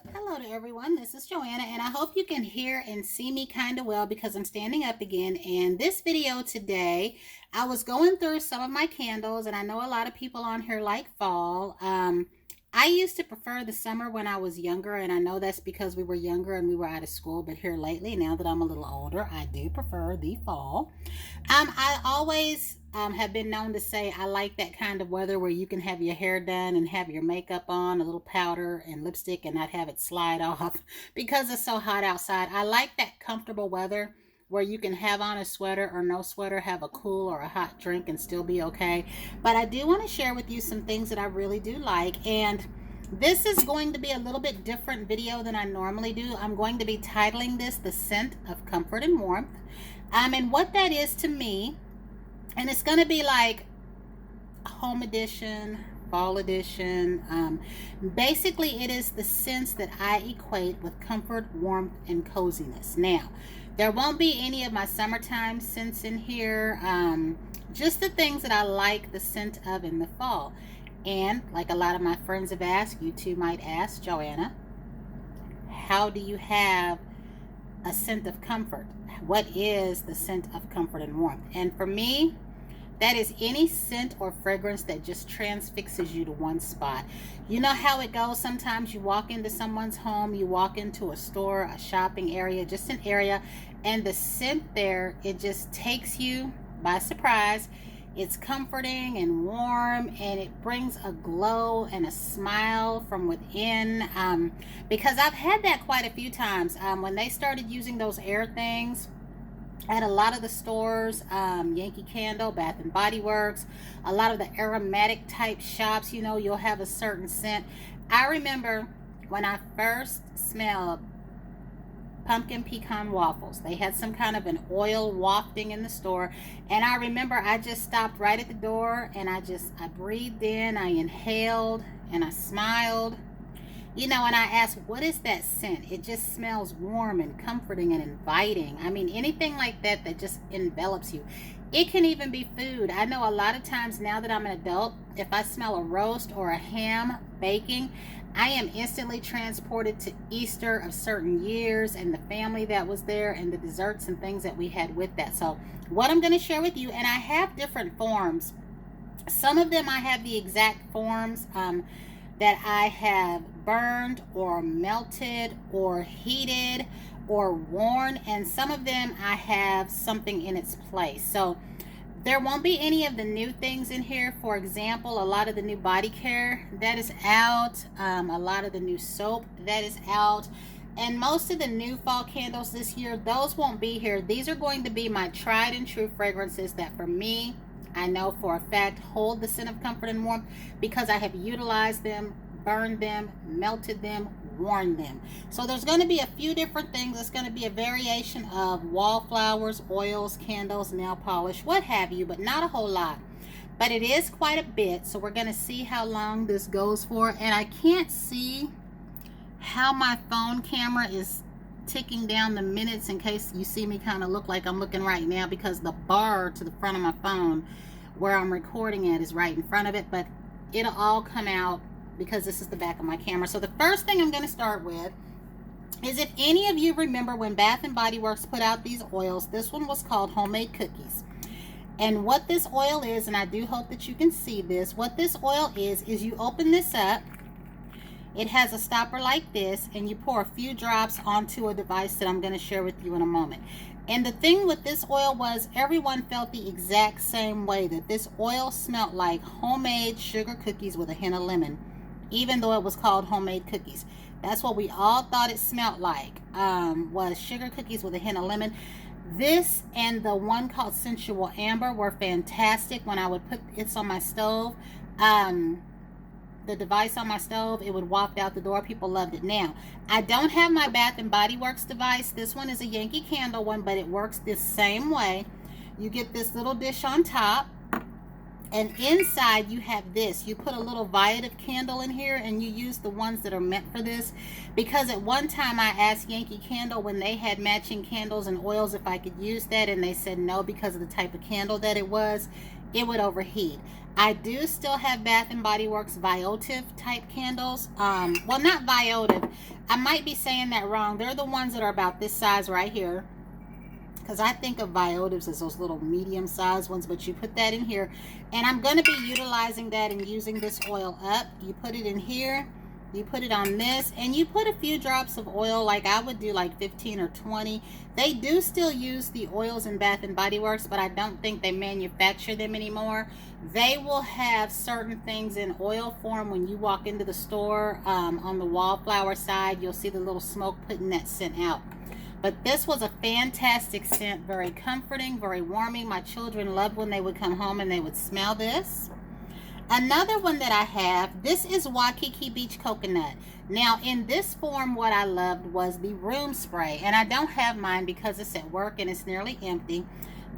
Hello to everyone. This is Joanna, and I hope you can hear and see me kind of well because I'm standing up again. And this video today, I was going through some of my candles, and I know a lot of people on here like fall. I used to prefer the summer when I was younger, and I know that's because we were younger and we were out of school. But here lately, now that I'm a little older, I do prefer the fall. I always have been known to say I like that kind of weather where you can have your hair done and have your makeup on, a little powder and lipstick, and not have it slide off because it's so hot outside. I like that comfortable weather where you can have on a sweater or no sweater, have a cool or a hot drink, and still be okay. But I do want to share with you some things that I really do like. And this is going to be a little bit different video than I normally do. I'm going to be titling this The Scent of Comfort and Warmth. And what that is to me, and it's going to be like home edition, fall edition. Basically, it is the scents that I equate with comfort, warmth, and coziness. Now, there won't be any of my summertime scents in here. Just the things that I like the scent of in the fall. And like a lot of my friends have asked, you too might ask, Joanna, how do you have a scent of comfort? What is the scent of comfort and warmth? And for me, that is any scent or fragrance that just transfixes you to one spot. You know how it goes. Sometimes you walk into someone's home, you walk into a store, a shopping area, just an area, and the scent there, it just takes you by surprise. It's comforting and warm, and it brings a glow and a smile from within. Because I've had that quite a few times. When they started using those air things at a lot of the stores, Yankee Candle, Bath and Body Works, a lot of the aromatic type shops, you'll have a certain scent. I remember when I first smelled pumpkin pecan waffles. They had some kind of an oil wafting in the store, and I remember I just stopped right at the door, and I breathed in, I inhaled, and I smiled. And I asked, what is that scent? It just smells warm and comforting and inviting. I mean, anything like that that just envelops you. It can even be food. I know a lot of times now that I'm an adult, if I smell a roast or a ham baking, I am instantly transported to Easter of certain years and the family that was there and the desserts and things that we had with that. So what I'm going to share with you, and I have different forms. Some of them I have the exact forms that I have burned or melted or heated or worn, and some of them I have something in its place. So there won't be any of the new things in here. For example, a lot of the new body care that is out, a lot of the new soap that is out, and most of the new fall candles this year, those won't be here. These are going to be my tried and true fragrances that for me, I know for a fact hold the scent of comfort and warmth because I have utilized them, burned them, melted them, worn them. So there's going to be a few different things. It's going to be a variation of wallflowers, oils, candles, nail polish, what have you, but not a whole lot. But it is quite a bit, so we're going to see how long this goes for. And I can't see how my phone camera is ticking down the minutes in case you see me kind of look like I'm looking right now, because the bar to the front of my phone where I'm recording at is right in front of it. But it'll all come out because this is the back of my camera. So the first thing I'm going to start with is, if any of you remember when Bath and Body Works put out these oils, this one was called Homemade Cookies. And what this oil is, and I do hope that you can see this, what this oil is you open this up. It has a stopper like this, and you pour a few drops onto a device that I'm going to share with you in a moment. And the thing with this oil was everyone felt the exact same way, that this oil smelled like homemade sugar cookies with a hint of lemon, even though it was called Homemade Cookies. That's what we all thought it smelled like, was sugar cookies with a hint of lemon. This and the one called Sensual Amber were fantastic. When I would put it on my stove, the device on my stove, it would waft out the door. People loved it. Now, I don't have my Bath and Body Works device. This one is a Yankee Candle one, but it works the same way. You get this little dish on top, and inside you have this. You put a little violet candle in here, and you use the ones that are meant for this, because at one time I asked Yankee Candle when they had matching candles and oils if I could use that, and they said no because of the type of candle that it was. it would overheat. I do still have Bath and Body Works Viotive type candles. Well, not Viotive. I might be saying that wrong. They're the ones that are about this size right here, because I think of Viotives as those little medium sized ones, but you put that in here. And I'm going to be utilizing that and using this oil up. You put it in here, you put it on this, and you put a few drops of oil, like I would do like 15 or 20. They do still use the oils in Bath and Body Works, but I don't think they manufacture them anymore. They will have certain things in oil form. When you walk into the store, on the wallflower side, you'll see the little smoke putting that scent out. But this was a fantastic scent, very comforting, very warming. My children loved when they would come home and they would smell this. Another one that I have, this is Waikiki Beach Coconut. Now, in this form, what I loved was the room spray. And I don't have mine because it's at work and it's nearly empty.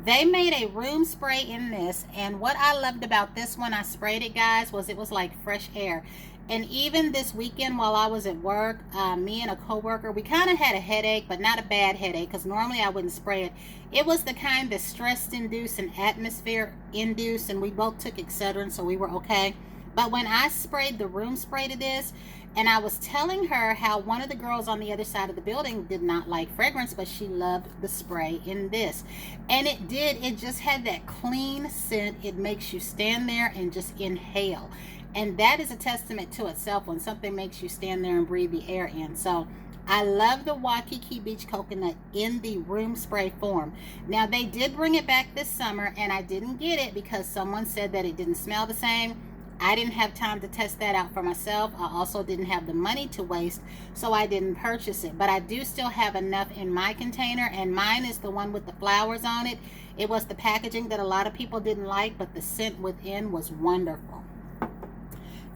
They made a room spray in this. And what I loved about this one, I sprayed it, guys, was it was like fresh air. And even this weekend while I was at work, me and a coworker, we kind of had a headache, but not a bad headache, because normally I wouldn't spray it. It was the kind that stress-induced and atmosphere-induced, and we both took Excedrin, so we were okay. But when I sprayed the room spray to this, and I was telling her how one of the girls on the other side of the building did not like fragrance, but she loved the spray in this. And it did. It just had that clean scent. It makes you stand there and just inhale. And that is a testament to itself when something makes you stand there and breathe the air in. So I love the Waikiki Beach Coconut in the room spray form. Now, they did bring it back this summer, and I didn't get it because someone said that it didn't smell the same. I didn't have time to test that out for myself. I also didn't have the money to waste, so I didn't purchase it. But I do still have enough in my container, and mine is the one with the flowers on it. It was the packaging that a lot of people didn't like, but the scent within was wonderful.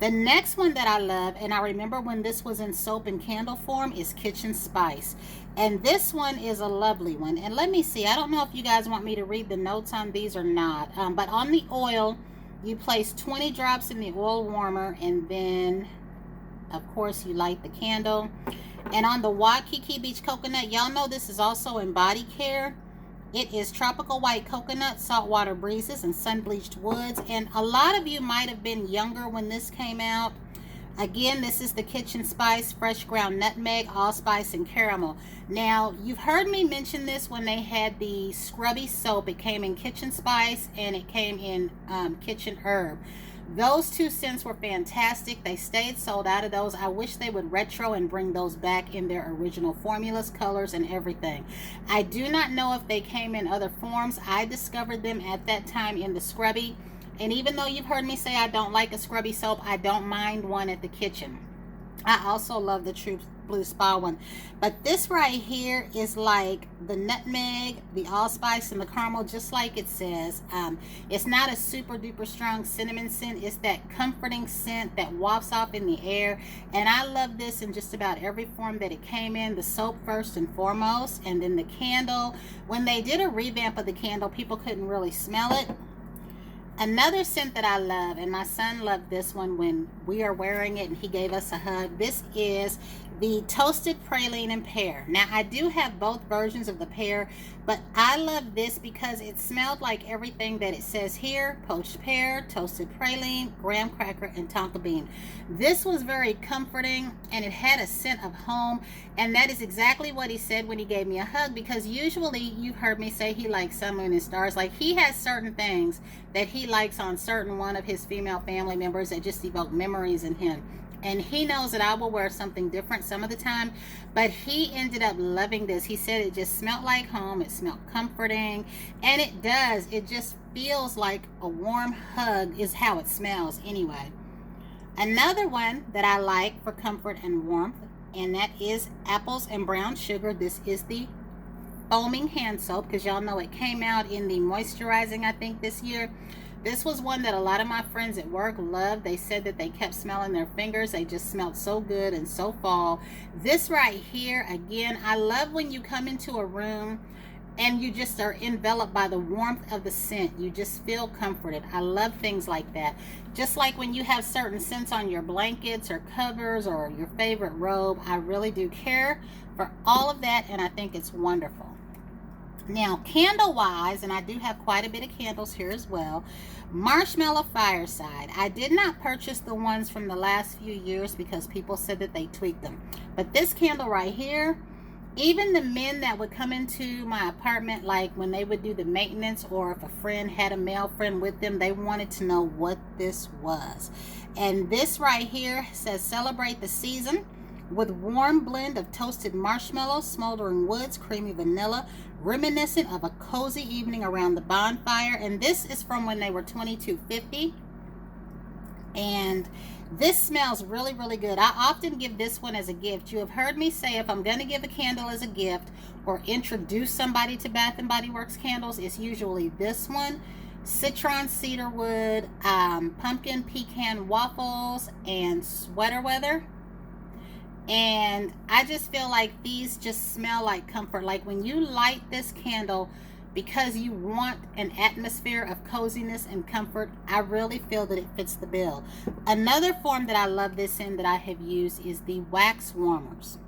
The next one that I love, and I remember when this was in soap and candle form, is Kitchen Spice. And this one is a lovely one. And let me see, I don't know if you guys want me to read the notes on these or not. But on the oil, you place 20 drops in the oil warmer, and then, of course, you light the candle. And on the Waikiki Beach Coconut, y'all know this is also in body care. It is tropical white coconut, saltwater breezes, and sun-bleached woods. And a lot of you might have been younger when this came out. Again, this is the Kitchen Spice, fresh ground nutmeg, allspice, and caramel. Now, you've heard me mention this when they had the scrubby soap. It came in Kitchen Spice and it came in Kitchen Herb. Those two scents were fantastic. They stayed sold out of those. I wish they would retro and bring those back in their original formulas, colors, and everything. I do not know if they came in other forms. I discovered them at that time in the scrubby. And even though you've heard me say I don't like a scrubby soap, I don't mind one at the kitchen. I also love the True Blue Spa one. But this right here is like the nutmeg, the allspice, and the caramel, just like it says. It's not a super duper strong cinnamon scent. It's that comforting scent that wafts off in the air. And I love this in just about every form that it came in. The soap first and foremost, and then the candle. When they did a revamp of the candle, people couldn't really smell it. Another scent that I love, and my son loved this one when we are wearing it and he gave us a hug. This is the Toasted Praline and Pear. Now, I do have both versions of the pear, but I love this because it smelled like everything that it says here: poached pear, toasted praline, graham cracker, and tonka bean. This was very comforting, and it had a scent of home, and that is exactly what he said when he gave me a hug, because usually you've heard me say he likes sun, moon, and stars. Like, he has certain things that he likes on certain one of his female family members that just evoke memories in him. And he knows that I will wear something different some of the time, but he ended up loving this. He said it just smelled like home. It smelled comforting, and it does. It just feels like a warm hug is how it smells anyway. Another one that I like for comfort and warmth, and that is Apples and Brown Sugar. This is the foaming hand soap, because y'all know it came out in the moisturizing, I think, this year. This was one that a lot of my friends at work loved. They said that they kept smelling their fingers. They just smelled so good and so fall. This right here, again, I love when you come into a room and you just are enveloped by the warmth of the scent. You just feel comforted. I love things like that. Just like when you have certain scents on your blankets or covers or your favorite robe. I really do care for all of that, and I think it's wonderful. Now, candle wise, and I do have quite a bit of candles here as well, marshmallow fireside. I did not purchase the ones from the last few years because people said that they tweaked them. But this candle right here, even the men that would come into my apartment, like when they would do the maintenance, or if a friend had a male friend with them, they wanted to know what this was. And this right here says celebrate the season with warm blend of toasted marshmallows, smoldering woods, creamy vanilla, reminiscent of a cozy evening around the bonfire. And this is from when they were $22.50. And this smells really, really good. I often give this one as a gift. You have heard me say if I'm going to give a candle as a gift or introduce somebody to Bath & Body Works candles, it's usually this one. Citron cedarwood, pumpkin pecan waffles, and sweater weather. And I just feel like these just smell like comfort. Like when you light this candle because you want an atmosphere of coziness and comfort, I really feel that it fits the bill. Another form that I love this in that I have used is the wax warmers.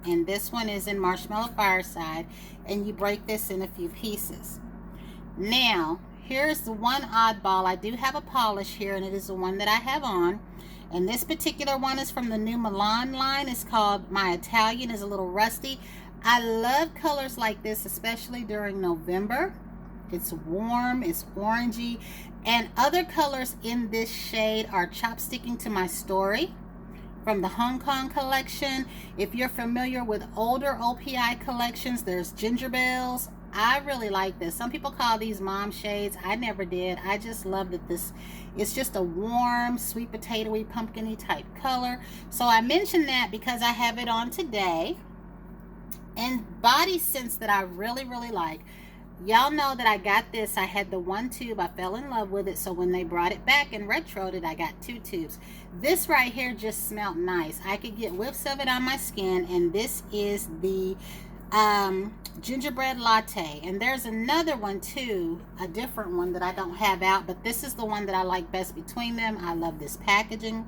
And this one is in marshmallow fireside, and you break this in a few pieces. Now, here's the one oddball. I do have a polish here, and it is the one that I have on. And this particular one is from the new Milan line. It's called My Italian. It's a little rusty. I love colors like this, especially during November. It's warm, it's orangey. And other colors in this shade are chopsticking to my story from the Hong Kong collection. If you're familiar with older OPI collections, there's ginger bells. I really like this. Some people call these mom shades. I never did. I just love that this is just a warm, sweet potatoey, pumpkin-y type color. So I mentioned that because I have it on today. And body scents that I really, really like. Y'all know that I got this. I had the one tube. I fell in love with it. So when they brought it back and retroed it, I got 2 tubes. This right here just smelled nice. I could get whiffs of it on my skin. And this is the gingerbread latte. And there's another one too, a different one that I don't have out, but this is the one that I like best between them. I love this packaging.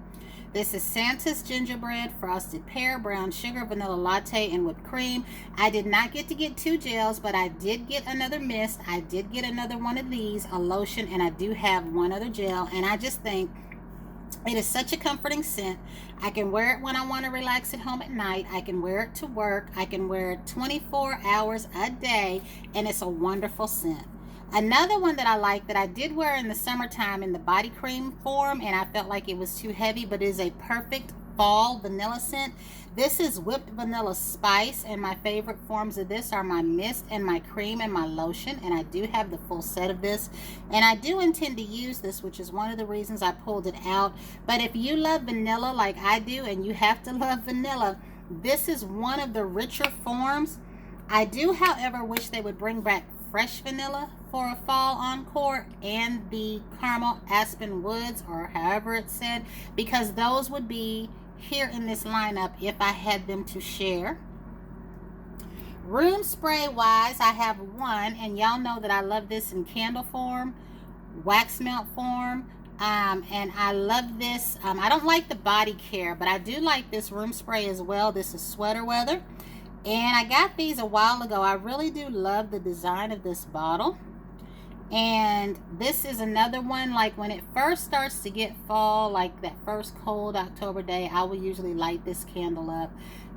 This is Santa's gingerbread, frosted pear, brown sugar, vanilla latte, and whipped cream. I did not get to get 2 gels, but I did get another mist. I did get another one of these, a lotion, and I do have one other gel. And I just think it is such a comforting scent. I can wear it when I want to relax at home at night. I can wear it to work. I can wear it 24 hours a day, and it's a wonderful scent. Another one that I like that I did wear in the summertime in the body cream form, and I felt like it was too heavy, but it is a perfect fall vanilla scent. This is whipped vanilla spice, and my favorite forms of this are my mist and my cream and my lotion, and I do have the full set of this, and I do intend to use this, which is one of the reasons I pulled it out. But if you love vanilla like I do, and you have to love vanilla, this is one of the richer forms. I do, however, wish they would bring back fresh vanilla for a fall encore, and the caramel aspen woods, or however it's said, because those would be here in this lineup if I had them to share. Room spray wise, I have one, and y'all know that I love this in candle form, wax melt form, and I love this. I don't like the body care, but I do like this room spray as well. This is sweater weather, and I got these a while ago. I really do love the design of this bottle. And this is another one, like when it first starts to get fall, like that first cold October day, I will usually light this candle up.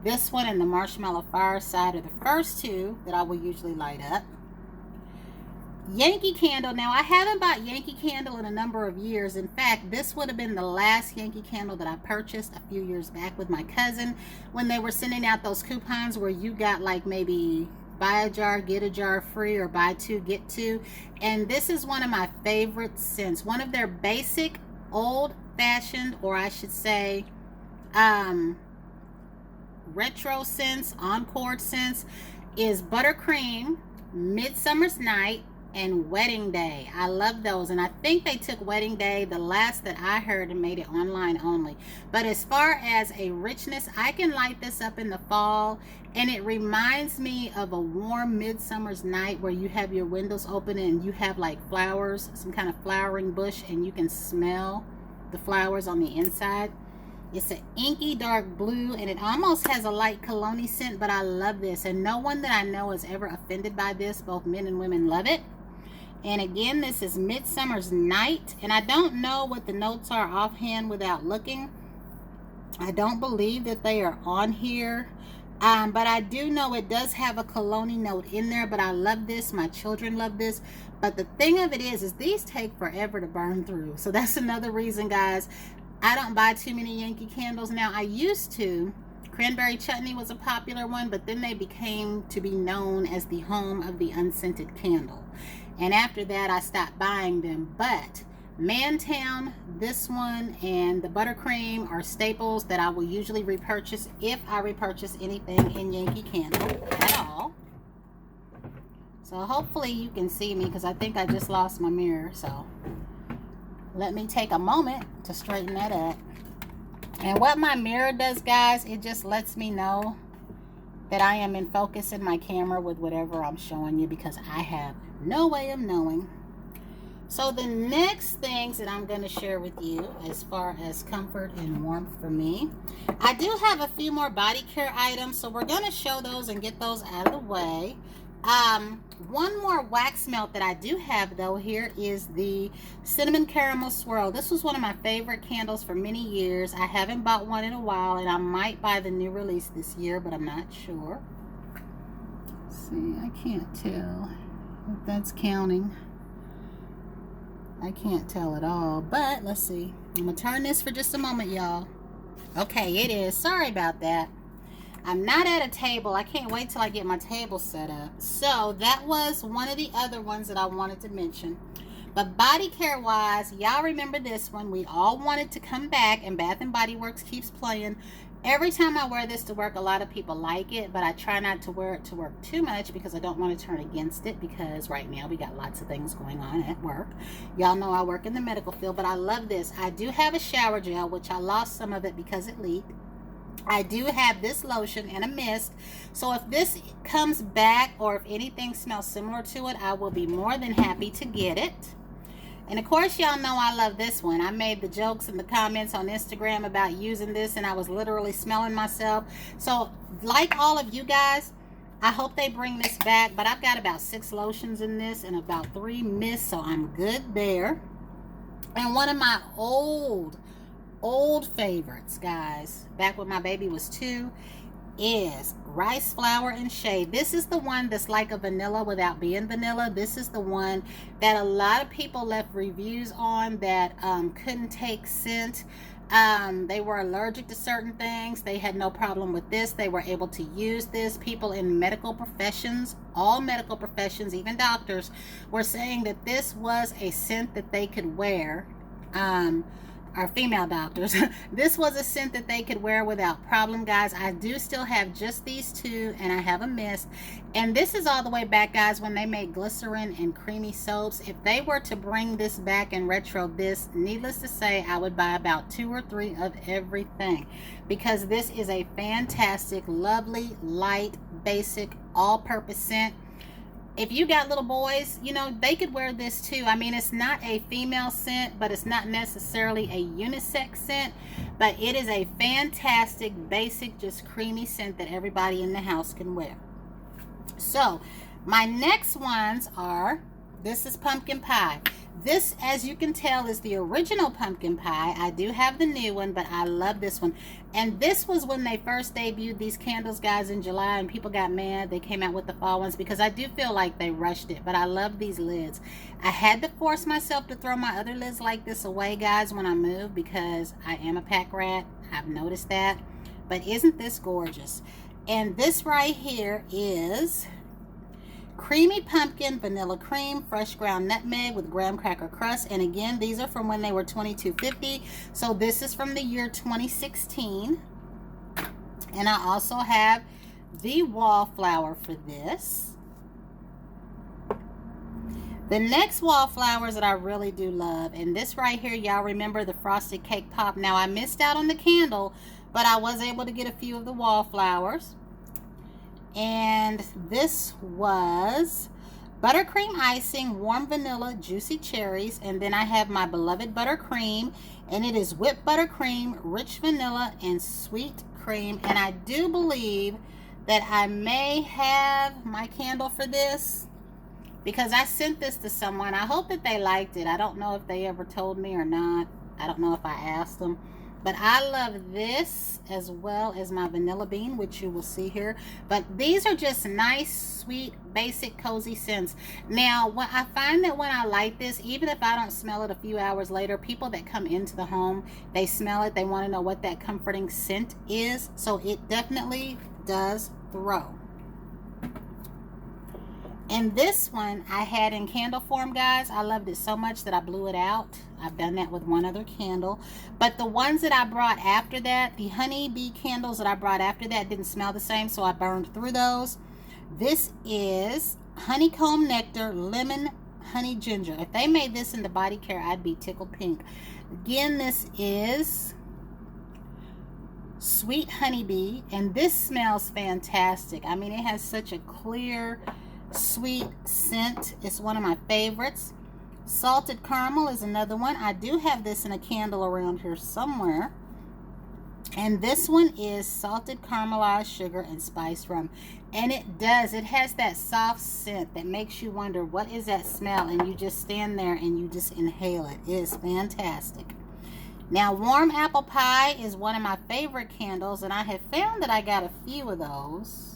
This one and the marshmallow fireside are the first 2 that I will usually light up. Yankee candle. Now, I haven't bought Yankee candle in a number of years. In fact, this would have been the last Yankee candle that I purchased a few years back with my cousin when they were sending out those coupons where you got like maybe buy a jar, get a jar free, or buy 2, get 2. And this is one of my favorite scents. One of their basic, old-fashioned, or I should say, retro scents, encore scents, is Buttercream, Midsummer's Night, and Wedding Day. I love those, and I think they took Wedding Day, the last that I heard, and made it online only. But as far as a richness, I can light this up in the fall, and it reminds me of a warm midsummer's night where you have your windows open and you have like flowers, some kind of flowering bush, and you can smell the flowers on the inside. It's an inky dark blue, and it almost has a light cologne scent, but I love this. And no one that I know is ever offended by this. Both men and women love it. And again, this is Midsummer's Night. And I don't know what the notes are offhand without looking. I don't believe that they are on here. But I do know it does have a cologne note in there. But I love this. My children love this. But the thing of it is these take forever to burn through. So that's another reason, guys. I don't buy too many Yankee candles now. I used to. Cranberry chutney was a popular one, but then they became to be known as the home of the unscented candle. And after that, I stopped buying them. But Mantown, this one, and the buttercream are staples that I will usually repurchase if I repurchase anything in Yankee Candle at all. So hopefully you can see me, because I think I just lost my mirror. So let me take a moment to straighten that up. And what my mirror does, guys, it just lets me know that I am in focus in my camera with whatever I'm showing you, because I have no way of knowing. So the next things that I'm going to share with you as far as comfort and warmth for me, I do have a few more body care items, so we're going to show those and get those out of the way. One more wax melt that I do have though here is the cinnamon caramel swirl. This was one of my favorite candles for many years. I haven't bought one in a while, and I might buy the new release this year, but I'm not sure. Let's see, I can't tell if that's counting. I can't tell at all, but let's see. I'm gonna turn this for just a moment, y'all. Okay, it is. Sorry about that. I'm not at a table. I can't wait till I get my table set up. So that was one of the other ones that I wanted to mention. But body care wise, y'all remember this one. We all wanted to come back, and Bath and Body Works keeps playing. Every time I wear this to work, a lot of people like it, but I try not to wear it to work too much because I don't want to turn against it, because right now we got lots of things going on at work. Y'all know I work in the medical field, but I love this. I do have a shower gel, which I lost some of it because it leaked. I do have this lotion and a mist, so if this comes back or if anything smells similar to it, I will be more than happy to get it. And of course, y'all know I love this one. I made the jokes in the comments on Instagram about using this, and I was literally smelling myself. So like all of you guys, I hope they bring this back, but I've got about 6 lotions in this and about 3 mists, so I'm good there. And one of my old favorites, guys, back when my baby was 2, is rice flour and shea. This is the one that's like a vanilla without being vanilla. This is the one that a lot of people left reviews on that couldn't take scent. They were allergic to certain things. They had no problem with this. They were able to use this. People in medical professions, all medical professions, even doctors, were saying that this was a scent that they could wear. Our female doctors. This was a scent that they could wear without problem, guys. I do still have just these 2, and I have a mist. And this is all the way back, guys, when they made glycerin and creamy soaps. If they were to bring this back and retro this, needless to say, I would buy about 2 or 3 of everything, because this is a fantastic, lovely, light, basic, all-purpose scent. If you got little boys, you know, they could wear this too. I mean, it's not a female scent, but it's not necessarily a unisex scent, but it is a fantastic, basic, just creamy scent that everybody in the house can wear. So my next ones are, this is pumpkin pie. This, as you can tell, is the original pumpkin pie. I do have the new one, but I love this one. And this was when they first debuted these candles, guys, in July, and people got mad. They came out with the fall ones because I do feel like they rushed it, but I love these lids. I had to force myself to throw my other lids like this away, guys, when I moved, because I am a pack rat. I've noticed that. But isn't this gorgeous? And this right here is creamy pumpkin, vanilla cream, fresh ground nutmeg with graham cracker crust. And again, these are from when they were $22.50. So this is from the year 2016. And I also have the wallflower for this. The next wallflowers that I really do love, and this right here, y'all remember the frosted cake pop. Now I missed out on the candle, but I was able to get a few of the wallflowers. And this was buttercream icing, warm vanilla, juicy cherries, and then I have my beloved buttercream, and it is whipped buttercream, rich vanilla, and sweet cream. And I do believe that I may have my candle for this because I sent this to someone. I hope that they liked it. I don't know if they ever told me or not. I don't know if I asked them. But I love this as well as my vanilla bean, which you will see here. But these are just nice, sweet, basic, cozy scents. Now, what I find that when I light this, even if I don't smell it a few hours later, people that come into the home, they smell it. They want to know what that comforting scent is. So it definitely does throw. And this one I had in candle form, guys. I loved it so much that I blew it out. I've done that with one other candle. But the ones that I brought after that, the honeybee candles that I brought after that didn't smell the same, so I burned through those. This is honeycomb nectar, lemon, honey ginger. If they made this in the body care, I'd be tickled pink. Again, this is sweet honeybee, and this smells fantastic. I mean, it has such a clear, sweet scent. It's one of my favorites. Salted caramel is another one. I do have this in a candle around here somewhere. And this one is salted caramelized sugar and spiced rum. And it has that soft scent that makes you wonder, what is that smell? And you just stand there and you just inhale it. It is fantastic. Now, warm apple pie is one of my favorite candles, and I have found that I got a few of those.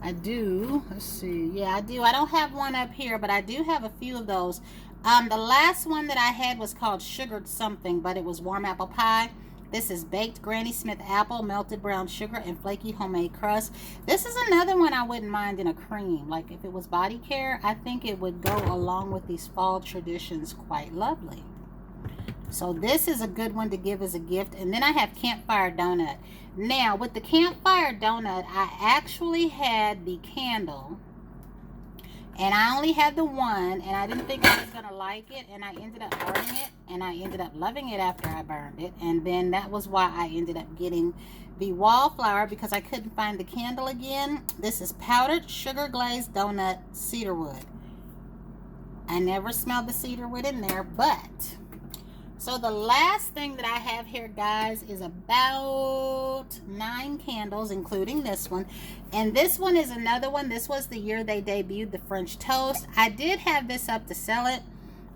I do. Let's see. Yeah, I do. I don't have one up here, but I do have a few of those. The last one that I had was called sugared something, but it was warm apple pie. This is baked Granny Smith apple, melted brown sugar, and flaky homemade crust. This is another one I wouldn't mind in a cream. Like if it was body care, I think it would go along with these fall traditions quite lovely. So this is a good one to give as a gift. And then I have campfire donut. Now, with the campfire donut, I actually had the candle. And I only had the one. And I didn't think I was going to like it. And I ended up burning it. And I ended up loving it after I burned it. And then that was why I ended up getting the wallflower, because I couldn't find the candle again. This is powdered sugar glazed donut cedarwood. I never smelled the cedarwood in there, but... So the last thing that I have here, guys, is about 9 candles, including this one. And this one is another one. This was the year they debuted the French toast. I did have this up to sell it,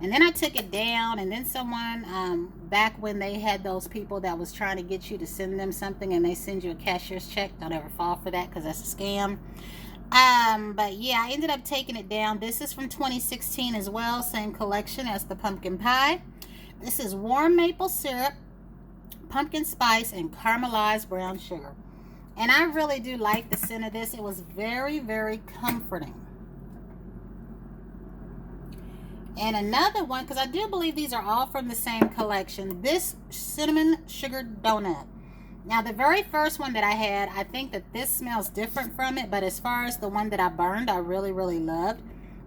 and then I took it down. And then someone, back when they had those people that was trying to get you to send them something and they send you a cashier's check, don't ever fall for that because that's a scam. But yeah, I ended up taking it down. This is from 2016 as well. Same collection as the pumpkin pie. This is warm maple syrup, pumpkin spice, and caramelized brown sugar. And I really do like the scent of this. It was very, very comforting. And another one, because I do believe these are all from the same collection, this cinnamon sugar donut. Now, the very first one that I had, I think that this smells different from it. But as far as the one that I burned, I really, really loved.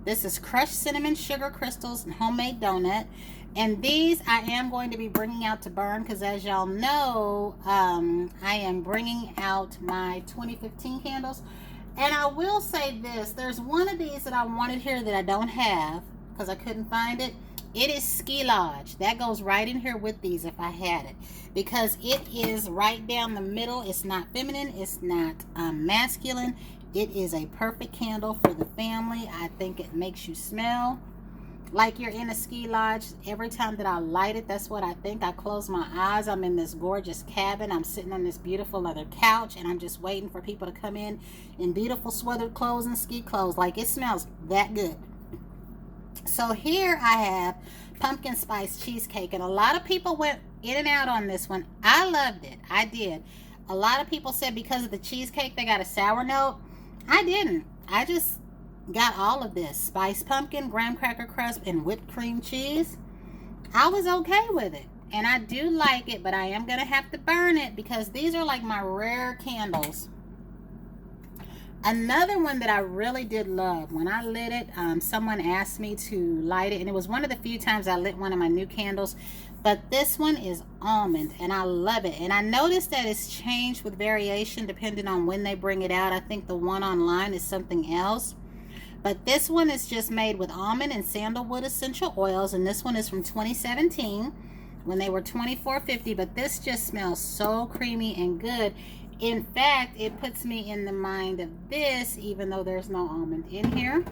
This is crushed cinnamon sugar crystals and homemade donut. And these I am going to be bringing out to burn because, as y'all know, I am bringing out my 2015 candles. And I will say this. There's one of these that I wanted here that I don't have because I couldn't find it. It is Ski Lodge. That goes right in here with these if I had it. Because it is right down the middle. It's not feminine. It's not masculine. It is a perfect candle for the family. I think it makes you smell like you're in a ski lodge. Every time that I light it, that's what I think. I close my eyes. I'm in this gorgeous cabin. I'm sitting on this beautiful leather couch, and I'm just waiting for people to come in beautiful sweatered clothes and ski clothes. Like, it smells that good. So here I have pumpkin spice cheesecake, and a lot of people went in and out on this one. I loved it. I did. A lot of people said because of the cheesecake they got a sour note. I didn't. I just got all of this. Spiced pumpkin, graham cracker crust, and whipped cream cheese. I was okay with it. And I do like it, but I am going to have to burn it because these are like my rare candles. Another one that I really did love, when I lit it, someone asked me to light it, and it was one of the few times I lit one of my new candles. But this one is almond, and I love it. And I noticed that it's changed with variation depending on when they bring it out. I think the one online is something else. But this one is just made with almond and sandalwood essential oils, and this one is from 2017 when they were $24.50. But this just smells so creamy and good. In fact, it puts me in the mind of this, even though there's no almond in here.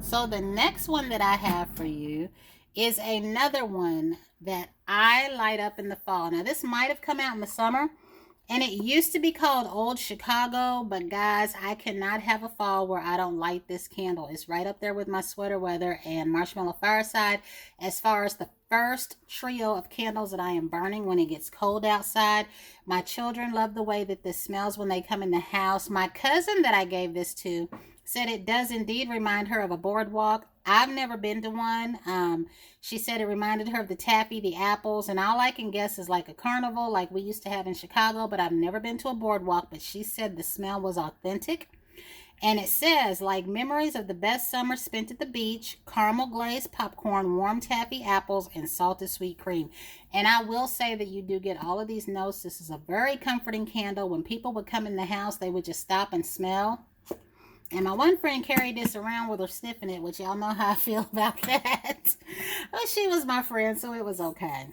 So the next one that I have for you is another one that I light up in the fall. Now this might have come out in the summer, and it used to be called Old Chicago, but guys, I cannot have a fall where I don't light this candle. It's right up there with my sweater weather and marshmallow fireside as far as the first trio of candles that I am burning when it gets cold outside. My children love the way that this smells when they come in the house. My cousin that I gave this to said it does indeed remind her of a boardwalk. I've never been to one. She said it reminded her of the taffy, the apples, and all I can guess is like a carnival like we used to have in Chicago, but I've never been to a boardwalk. But she said the smell was authentic. And it says, like memories of the best summer spent at the beach, caramel glazed popcorn, warm taffy apples, and salted sweet cream. And I will say that you do get all of these notes. This is a very comforting candle. When people would come in the house, they would just stop and smell. And my one friend carried this around with her sniffing it, which y'all know how I feel about that. But she was my friend, so it was okay.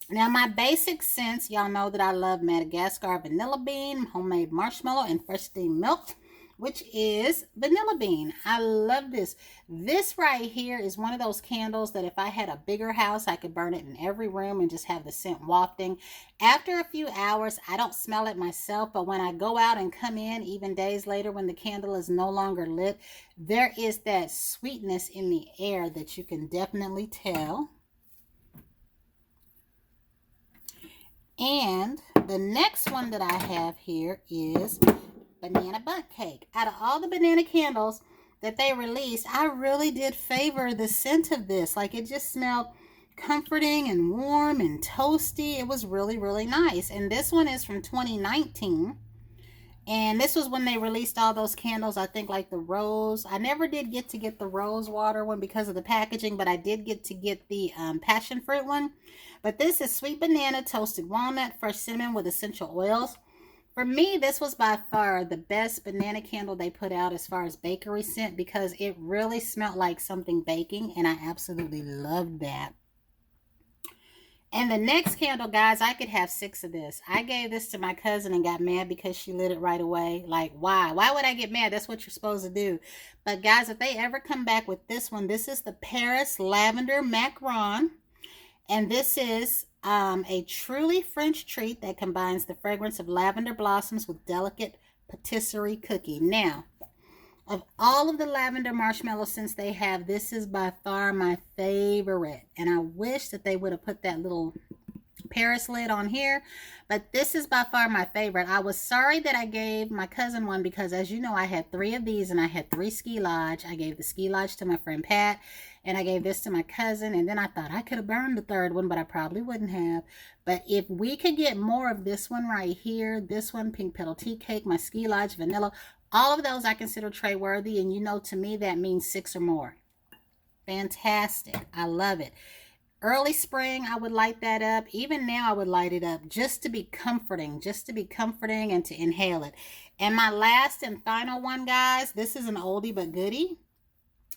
Now, my basic scents, y'all know that I love Madagascar vanilla bean, homemade marshmallow, and fresh steamed milk, which is vanilla bean. I love this. This right here is one of those candles that if I had a bigger house, I could burn it in every room and just have the scent wafting. After a few hours, I don't smell it myself, but when I go out and come in, even days later when the candle is no longer lit, there is that sweetness in the air that you can definitely tell. And the next one that I have here is banana bundt cake. Out of all the banana candles that they released, I really did favor the scent of this. Like, it just smelled comforting and warm and toasty. It was really, really nice. And this one is from 2019. And this was when they released all those candles, I think, like the rose. I never did get to get the rose water one because of the packaging, but I did get to get the passion fruit one. But this is sweet banana, toasted walnut, fresh cinnamon with essential oils. For me, this was by far the best banana candle they put out as far as bakery scent, because it really smelled like something baking, and I absolutely loved that. And the next candle, guys, I could have 6 of this. I gave this to my cousin and got mad because she lit it right away. Like, why? Why would I get mad? That's what you're supposed to do. But guys, if they ever come back with this one, this is the Paris Lavender Macaron. And this is a truly French treat that combines the fragrance of lavender blossoms with delicate patisserie cookie. Now, of all of the lavender marshmallow scents they have, this is by far my favorite. And I wish that they would have put that little Paris lid on here, but this is by far my favorite. I was sorry that I gave my cousin one because, as you know, I had 3 of these and I had 3 ski lodge. I gave the ski lodge to my friend Pat, and I gave this to my cousin, and then I thought I could have burned the 3rd one, but I probably wouldn't have. But if we could get more of this one right here, this one, pink petal tea cake, my ski lodge vanilla, all of those I consider tray worthy, and you know, to me that means 6 or more. Fantastic. I love it. Early spring, I would light that up. Even now, I would light it up just to be comforting, and to inhale it. And my last and final one, guys, this is an oldie but goodie.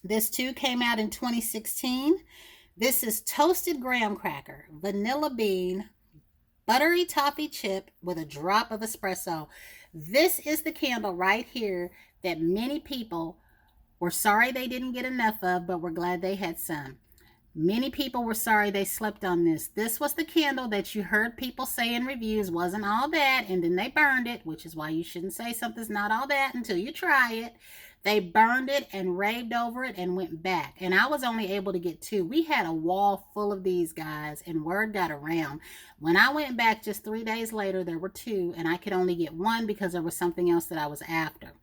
This too came out in 2016. This is toasted graham cracker, vanilla bean, buttery toffee chip with a drop of espresso. This is the candle right here that many people were sorry they didn't get enough of, but were glad they had some. Many people were sorry they slept on this. This was the candle that you heard people say in reviews wasn't all that, and then they burned it, which is why you shouldn't say something's not all that until you try it. They burned it and raved over it and went back. And I was only able to get 2. We had a wall full of these, guys, and word got around. When I went back just 3 days later, there were 2, and I could only get 1 because there was something else that I was after.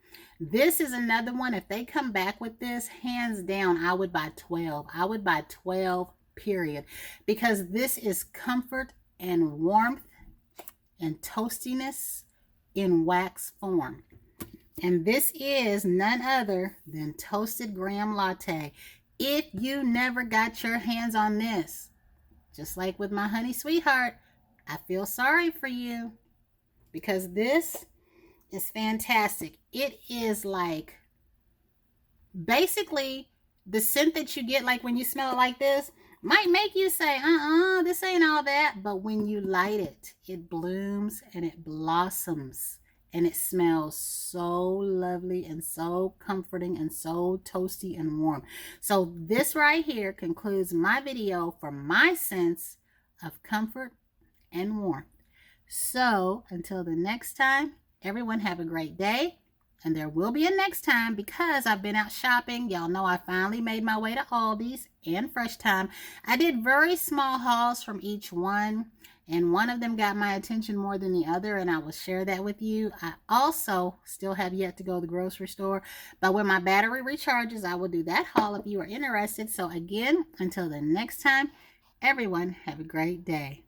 This is another one. If they come back with this, hands down, I would buy 12. I would buy 12, period. Because this is comfort and warmth and toastiness in wax form. And this is none other than toasted graham latte. If you never got your hands on this, just like with my honey sweetheart, I feel sorry for you. because this is fantastic. It is like basically the scent that you get like when you smell it like this might make you say, this ain't all that. But when you light it, it blooms and it blossoms. And it smells so lovely and so comforting and so toasty and warm. So this right here concludes my video for my sense of comfort and warmth. So until the next time, everyone have a great day. And there will be a next time because I've been out shopping. Y'all know I finally made my way to Aldi's and Fresh Time. I did very small hauls from each one, and one of them got my attention more than the other, and I will share that with you. I also still have yet to go to the grocery store, but when my battery recharges, I will do that haul if you are interested. So again, until the next time, everyone have a great day.